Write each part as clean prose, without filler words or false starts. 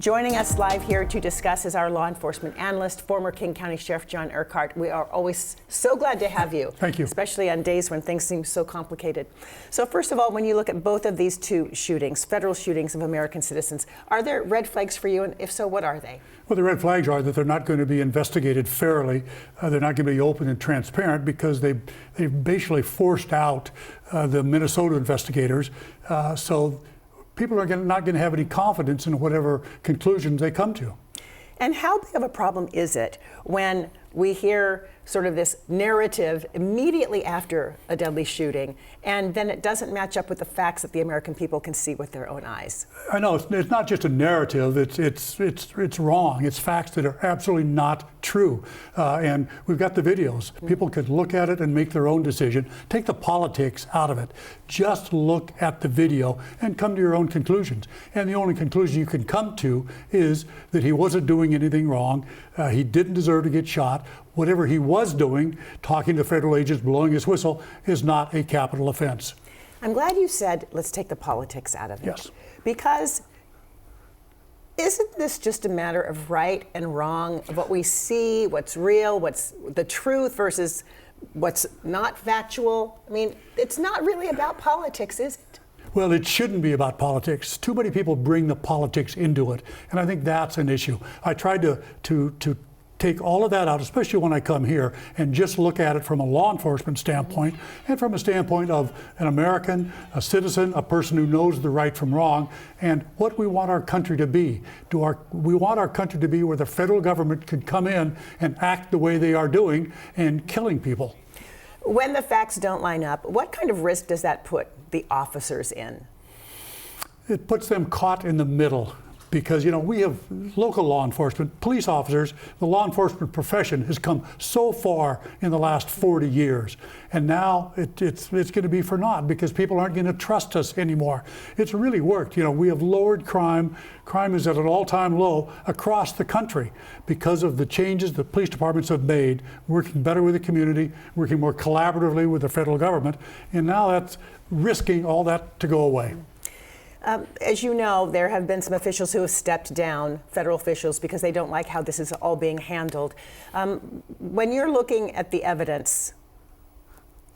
Joining us live here to discuss is our law enforcement analyst, former King County Sheriff John Urquhart. We are always so glad to have you. Thank you. Especially on days when things seem so complicated. So first of all, when you look at both of these two shootings, federal shootings of American citizens, are there red flags for you? And if so, what are they? Well, the red flags are that they're not going to be investigated fairly. They're not going to be open and transparent because they've basically forced out the Minnesota investigators. So people are not going to have any confidence in whatever conclusions they come to. And how big of a problem is it when we hear sort of this narrative immediately after a deadly shooting, and then it doesn't match up with the facts that the American people can see with their own eyes? I know it's not just a narrative. It's wrong. It's facts that are absolutely not true. And we've got the videos. People could look at it and make their own decision. Take the politics out of it. Just look at the video and come to your own conclusions. And the only conclusion you can come to is that he wasn't doing anything wrong. He didn't deserve to get shot. Whatever he was doing, talking to federal agents, blowing his whistle, is not a capital offense. I'm glad you said, let's take the politics out of it. Yes. Because isn't this just a matter of right and wrong, of what we see, what's real, what's the truth versus what's not factual? I mean, it's not really about politics, is it? Well, it shouldn't be about politics. Too many people bring the politics into it, and I think that's an issue. I tried to take all of that out, especially when I come here, and just look at it from a law enforcement standpoint and from a standpoint of an American, a citizen, a person who knows the right from wrong, and what we want our country to be. We want our country to be where the federal government can come in and act the way they are doing and killing people. When the facts don't line up, what kind of risk does that put the officers in? It puts them caught in the middle. Because, you know, we have local law enforcement, police officers, the law enforcement profession has come so far in the last 40 years. And now it's going to be for naught because people aren't going to trust us anymore. It's really worked. You know, we have lowered crime. Crime is at an all-time low across the country because of the changes the police departments have made, working better with the community, working more collaboratively with the federal government. And now that's risking all that to go away. As you know, there have been some officials who have stepped down, federal officials, because they don't like how this is all being handled. When you're looking at the evidence,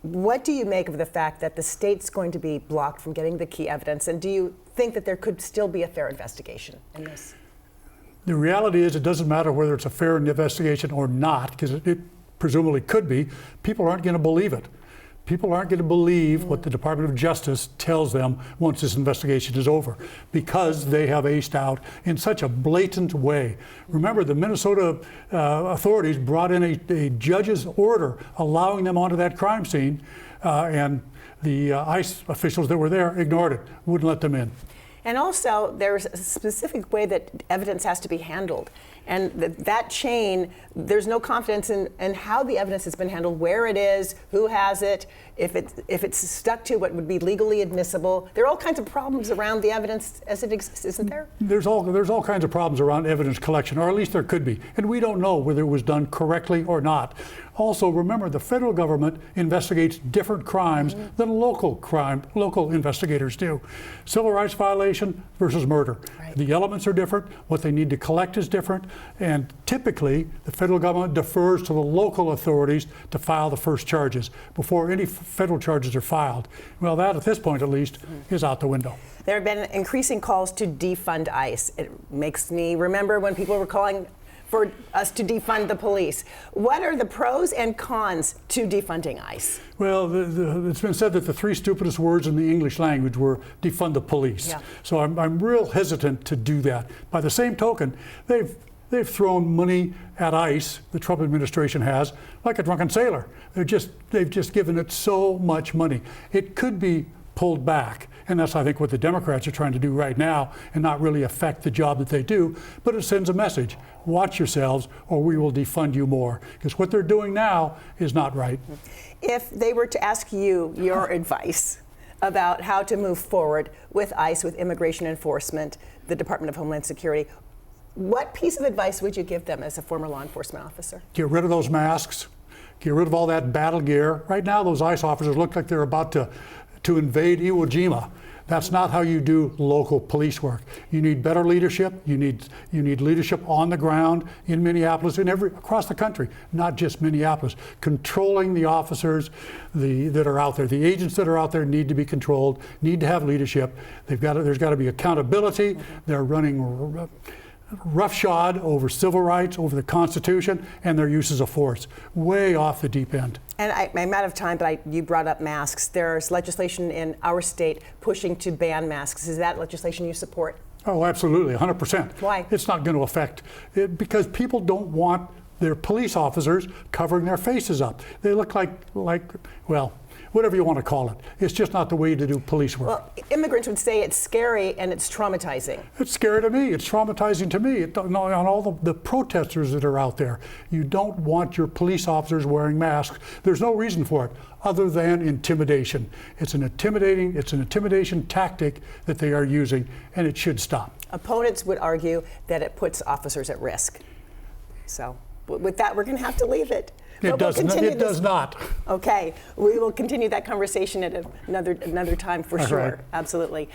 what do you make of the fact that the state's going to be blocked from getting the key evidence? And do you think that there could still be a fair investigation in this? The reality is it doesn't matter whether it's a fair investigation or not, because it presumably could be. People aren't going to believe it. People aren't going to believe what the Department of Justice tells them once this investigation is over because they have aced out in such a blatant way. Remember, the Minnesota authorities brought in a judge's order allowing them onto that crime scene, and the ICE officials that were there ignored it, wouldn't let them in. And also, there's a specific way that evidence has to be handled. And that chain, there's no confidence in how the evidence has been handled, where it is, who has it, if it's stuck to what would be legally admissible. There are all kinds of problems around the evidence as it exists, isn't there? There's all kinds of problems around evidence collection, or at least there could be. And we don't know whether it was done correctly or not. Also, remember, the federal government investigates different crimes than local investigators do. Civil rights violation versus murder. Right. The elements are different. What they need to collect is different. And typically, the federal government defers to the local authorities to file the first charges before any federal charges are filed. Well, that, at this point at least, is out the window. There have been increasing calls to defund ICE. It makes me remember when people were calling for us to defund the police. What are the pros and cons to defunding ICE? Well, it's been said that the three stupidest words in the English language were defund the police. Yeah. So I'm real hesitant to do that. By the same token, they've thrown money at ICE, the Trump administration has, like a drunken sailor. They've just given it so much money. It could be pulled back. And that's, I think, what the Democrats are trying to do right now and not really affect the job that they do. But it sends a message. Watch yourselves or we will defund you more. Because what they're doing now is not right. If they were to ask you your advice about how to move forward with ICE, with immigration enforcement, the Department of Homeland Security, what piece of advice would you give them as a former law enforcement officer? Get rid of those masks. Get rid of all that battle gear. Right now, those ICE officers look like they're about to invade Iwo Jima. That's not how you do local police work. You need better leadership. You need leadership on the ground in Minneapolis and across the country, not just Minneapolis. Controlling the officers that are out there. The agents that are out there need to be controlled, need to have leadership. There's got to be accountability. They're running roughshod over civil rights, over the Constitution, and their uses of force. Way off the deep end. And I'm out of time, but you brought up masks. There's legislation in our state pushing to ban masks. Is that legislation you support? Oh, absolutely, 100%. Why? It's not going to affect it because people don't want their police officers covering their faces up. They look like well, whatever you want to call it. It's just not the way to do police work. Well, immigrants would say it's scary and it's traumatizing. It's scary to me. It's traumatizing to me. On all the protesters that are out there, you don't want your police officers wearing masks. There's no reason for it other than intimidation. It's an intimidation tactic that they are using, and it should stop. Opponents would argue that it puts officers at risk. So with that, we're going to have to leave it. It does not. Okay, we will continue that conversation at another time for sure. Right. Absolutely.